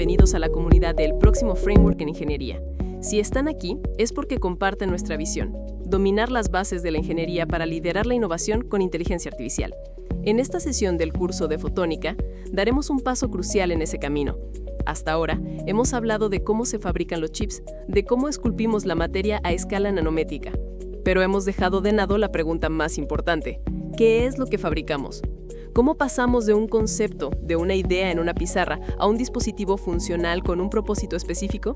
bienvenidos a la comunidad del próximo Framework en Ingeniería. Si están aquí, es porque comparten nuestra visión, dominar las bases de la ingeniería para liderar la innovación con inteligencia artificial. En esta sesión del curso de Fotónica, daremos un paso crucial en ese camino. Hasta ahora, hemos hablado de cómo se fabrican los chips, de cómo esculpimos la materia a escala nanométrica. Pero hemos dejado de lado la pregunta más importante: ¿qué es lo que fabricamos? ¿Cómo pasamos de un concepto, de una idea en una pizarra, a un dispositivo funcional con un propósito específico?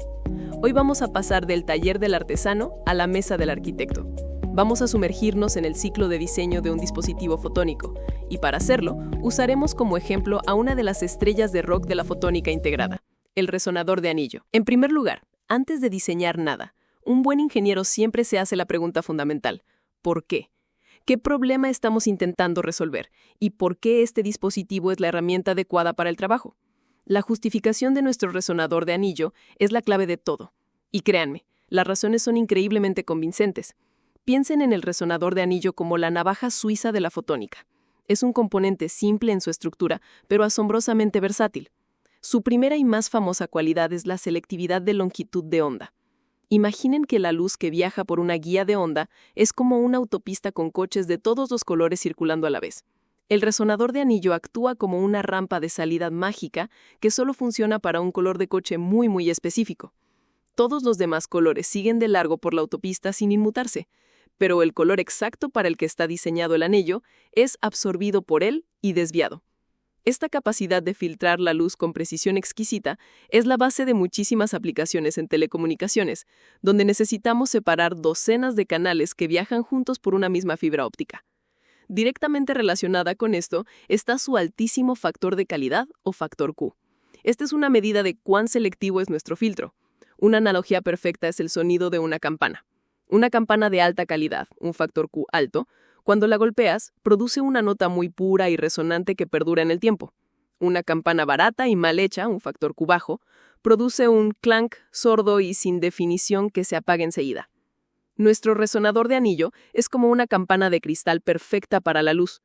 Hoy vamos a pasar del taller del artesano a la mesa del arquitecto. Vamos a sumergirnos en el ciclo de diseño de un dispositivo fotónico, y para hacerlo, usaremos como ejemplo a una de las estrellas de rock de la fotónica integrada, el resonador de anillo. En primer lugar, antes de diseñar nada, un buen ingeniero siempre se hace la pregunta fundamental: ¿por qué? ¿Qué problema estamos intentando resolver? ¿Y por qué este dispositivo es la herramienta adecuada para el trabajo? La justificación de nuestro resonador de anillo es la clave de todo. Y créanme, las razones son increíblemente convincentes. Piensen en el resonador de anillo como la navaja suiza de la fotónica. Es un componente simple en su estructura, pero asombrosamente versátil. Su primera y más famosa cualidad es la selectividad de longitud de onda. Imaginen que la luz que viaja por una guía de onda es como una autopista con coches de todos los colores circulando a la vez. El resonador de anillo actúa como una rampa de salida mágica que solo funciona para un color de coche muy específico. Todos los demás colores siguen de largo por la autopista sin inmutarse, pero el color exacto para el que está diseñado el anillo es absorbido por él y desviado. Esta capacidad de filtrar la luz con precisión exquisita es la base de muchísimas aplicaciones en telecomunicaciones, donde necesitamos separar docenas de canales que viajan juntos por una misma fibra óptica. Directamente relacionada con esto está su altísimo factor de calidad o factor Q. Esta es una medida de cuán selectivo es nuestro filtro. Una analogía perfecta es el sonido de una campana. Una campana de alta calidad, un factor Q alto, cuando la golpeas, produce una nota muy pura y resonante que perdura en el tiempo. Una campana barata y mal hecha, un factor Q bajo, produce un clank sordo y sin definición que se apaga enseguida. Nuestro resonador de anillo es como una campana de cristal perfecta para la luz.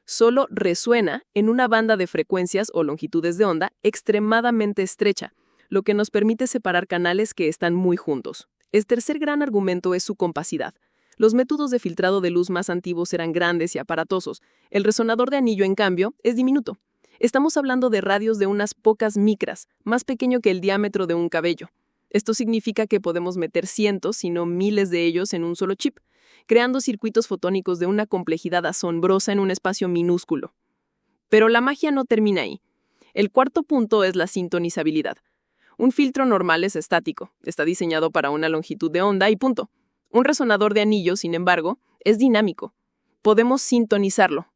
Solo resuena en una banda de frecuencias o longitudes de onda extremadamente estrecha, lo que nos permite separar canales que están muy juntos. El tercer gran argumento es su compacidad. Los métodos de filtrado de luz más antiguos eran grandes y aparatosos. El resonador de anillo, en cambio, es diminuto. Estamos hablando de radios de unas pocas micras, más pequeño que el diámetro de un cabello. Esto significa que podemos meter cientos, si no miles de ellos en un solo chip, creando circuitos fotónicos de una complejidad asombrosa en un espacio minúsculo. Pero la magia no termina ahí. El cuarto punto es la sintonizabilidad. Un filtro normal es estático, está diseñado para una longitud de onda y punto. Un resonador de anillo, sin embargo, es dinámico. Podemos sintonizarlo.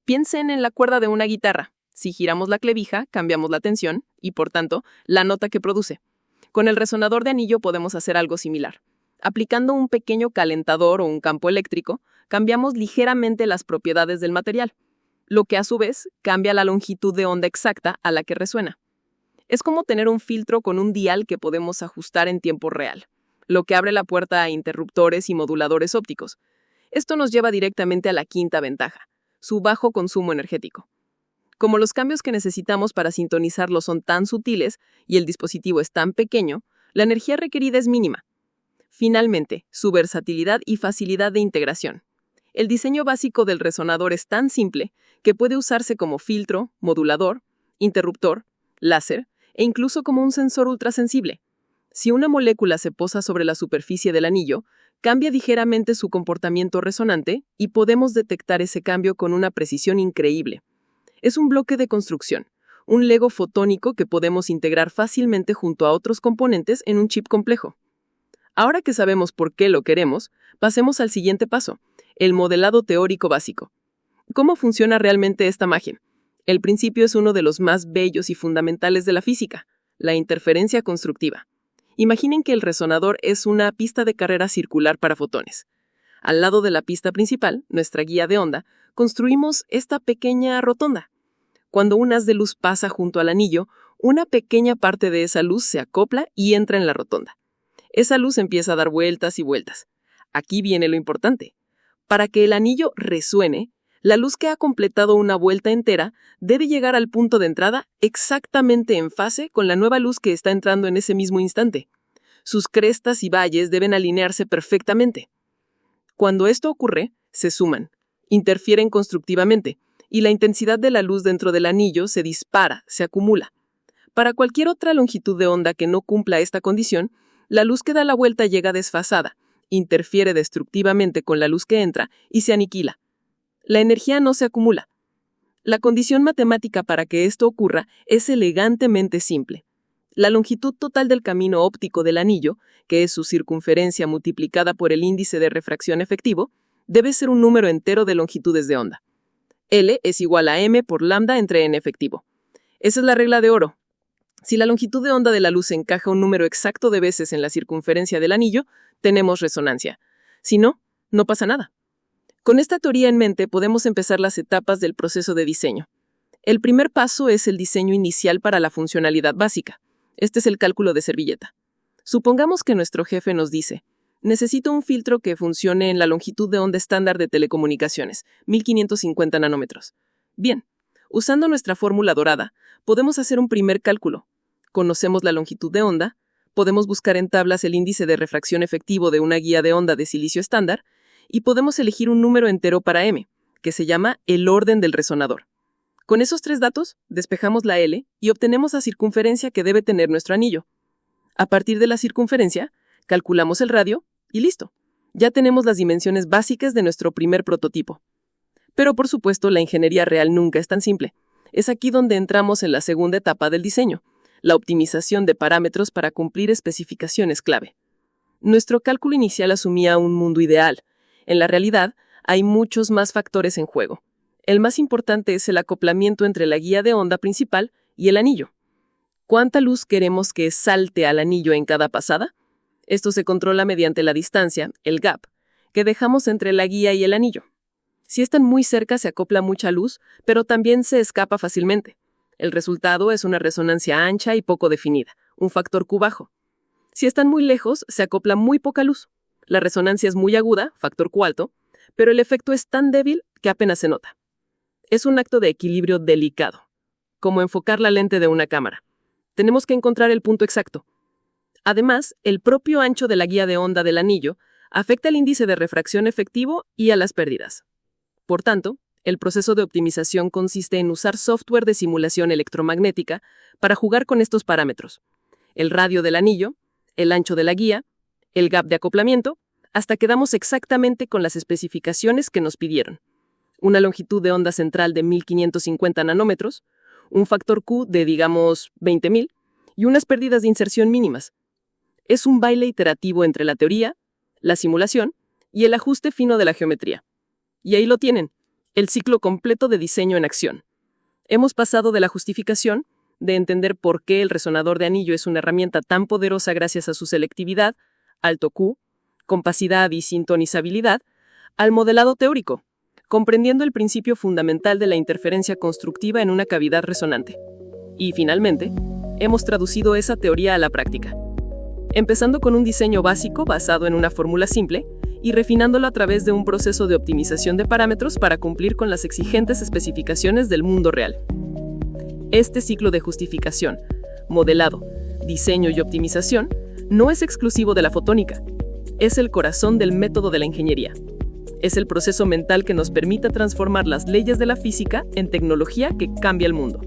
Piensen en la cuerda de una guitarra. Si giramos la clavija, cambiamos la tensión y, por tanto, la nota que produce. Con el resonador de anillo podemos hacer algo similar. Aplicando un pequeño calentador o un campo eléctrico, cambiamos ligeramente las propiedades del material, lo que a su vez cambia la longitud de onda exacta a la que resuena. Es como tener un filtro con un dial que podemos ajustar en tiempo real, lo que abre la puerta a interruptores y moduladores ópticos. Esto nos lleva directamente a la quinta ventaja, su bajo consumo energético. Como los cambios que necesitamos para sintonizarlo son tan sutiles y el dispositivo es tan pequeño, la energía requerida es mínima. Finalmente, su versatilidad y facilidad de integración. El diseño básico del resonador es tan simple que puede usarse como filtro, modulador, interruptor, láser e incluso como un sensor ultrasensible. Si una molécula se posa sobre la superficie del anillo, cambia ligeramente su comportamiento resonante y podemos detectar ese cambio con una precisión increíble. Es un bloque de construcción, un Lego fotónico que podemos integrar fácilmente junto a otros componentes en un chip complejo. Ahora que sabemos por qué lo queremos, pasemos al siguiente paso, el modelado teórico básico. ¿Cómo funciona realmente esta magia? El principio es uno de los más bellos y fundamentales de la física, la interferencia constructiva. Imaginen que el resonador es una pista de carrera circular para fotones. Al lado de la pista principal, nuestra guía de onda, construimos esta pequeña rotonda. Cuando un haz de luz pasa junto al anillo, una pequeña parte de esa luz se acopla y entra en la rotonda. Esa luz empieza a dar vueltas y vueltas. Aquí viene lo importante. Para que el anillo resuene, La luz que ha completado una vuelta entera debe llegar al punto de entrada exactamente en fase con la nueva luz que está entrando en ese mismo instante. Sus crestas y valles deben alinearse perfectamente. Cuando esto ocurre, se suman, interfieren constructivamente, y la intensidad de la luz dentro del anillo se dispara, se acumula. Para cualquier otra longitud de onda que no cumpla esta condición, la luz que da la vuelta llega desfasada, interfiere destructivamente con la luz que entra y se aniquila. La energía no se acumula. La condición matemática para que esto ocurra es elegantemente simple. La longitud total del camino óptico del anillo, que es su circunferencia multiplicada por el índice de refracción efectivo, debe ser un número entero de longitudes de onda. L es igual a m por lambda entre n efectivo. Esa es la regla de oro. Si la longitud de onda de la luz encaja un número exacto de veces en la circunferencia del anillo, tenemos resonancia. Si no, no pasa nada. Con esta teoría en mente podemos empezar las etapas del proceso de diseño. El primer paso es el diseño inicial para la funcionalidad básica. Este es el cálculo de servilleta. Supongamos que nuestro jefe nos dice: necesito un filtro que funcione en la longitud de onda estándar de telecomunicaciones, 1550 nanómetros. Bien, usando nuestra fórmula dorada, podemos hacer un primer cálculo. Conocemos la longitud de onda, podemos buscar en tablas el índice de refracción efectivo de una guía de onda de silicio estándar, y podemos elegir un número entero para m, que se llama el orden del resonador. Con esos tres datos, despejamos la L y obtenemos la circunferencia que debe tener nuestro anillo. A partir de la circunferencia, calculamos el radio y listo. Ya tenemos las dimensiones básicas de nuestro primer prototipo. Pero por supuesto, la ingeniería real nunca es tan simple. Es aquí donde entramos en la segunda etapa del diseño, la optimización de parámetros para cumplir especificaciones clave. Nuestro cálculo inicial asumía un mundo ideal. En la realidad, hay muchos más factores en juego. El más importante es el acoplamiento entre la guía de onda principal y el anillo. ¿Cuánta luz queremos que salte al anillo en cada pasada? Esto se controla mediante la distancia, el gap, que dejamos entre la guía y el anillo. Si están muy cerca se acopla mucha luz, pero también se escapa fácilmente. El resultado es una resonancia ancha y poco definida, un factor Q bajo. Si están muy lejos, se acopla muy poca luz. La resonancia es muy aguda, factor Q alto, pero el efecto es tan débil que apenas se nota. Es un acto de equilibrio delicado, como enfocar la lente de una cámara. Tenemos que encontrar el punto exacto. Además, el propio ancho de la guía de onda del anillo afecta el índice de refracción efectivo y a las pérdidas. Por tanto, el proceso de optimización consiste en usar software de simulación electromagnética para jugar con estos parámetros: el radio del anillo, el ancho de la guía, el gap de acoplamiento, hasta que damos exactamente con las especificaciones que nos pidieron. Una longitud de onda central de 1550 nanómetros, un factor Q de, digamos, 20.000 y unas pérdidas de inserción mínimas. Es un baile iterativo entre la teoría, la simulación y el ajuste fino de la geometría. Y ahí lo tienen, el ciclo completo de diseño en acción. Hemos pasado de la justificación, de entender por qué el resonador de anillo es una herramienta tan poderosa gracias a su selectividad, alto Q, compacidad y sintonizabilidad, al modelado teórico, comprendiendo el principio fundamental de la interferencia constructiva en una cavidad resonante. Y, finalmente, hemos traducido esa teoría a la práctica, empezando con un diseño básico basado en una fórmula simple y refinándolo a través de un proceso de optimización de parámetros para cumplir con las exigentes especificaciones del mundo real. Este ciclo de justificación, modelado, diseño y optimización no es exclusivo de la fotónica. Es el corazón del método de la ingeniería. Es el proceso mental que nos permite transformar las leyes de la física en tecnología que cambia el mundo.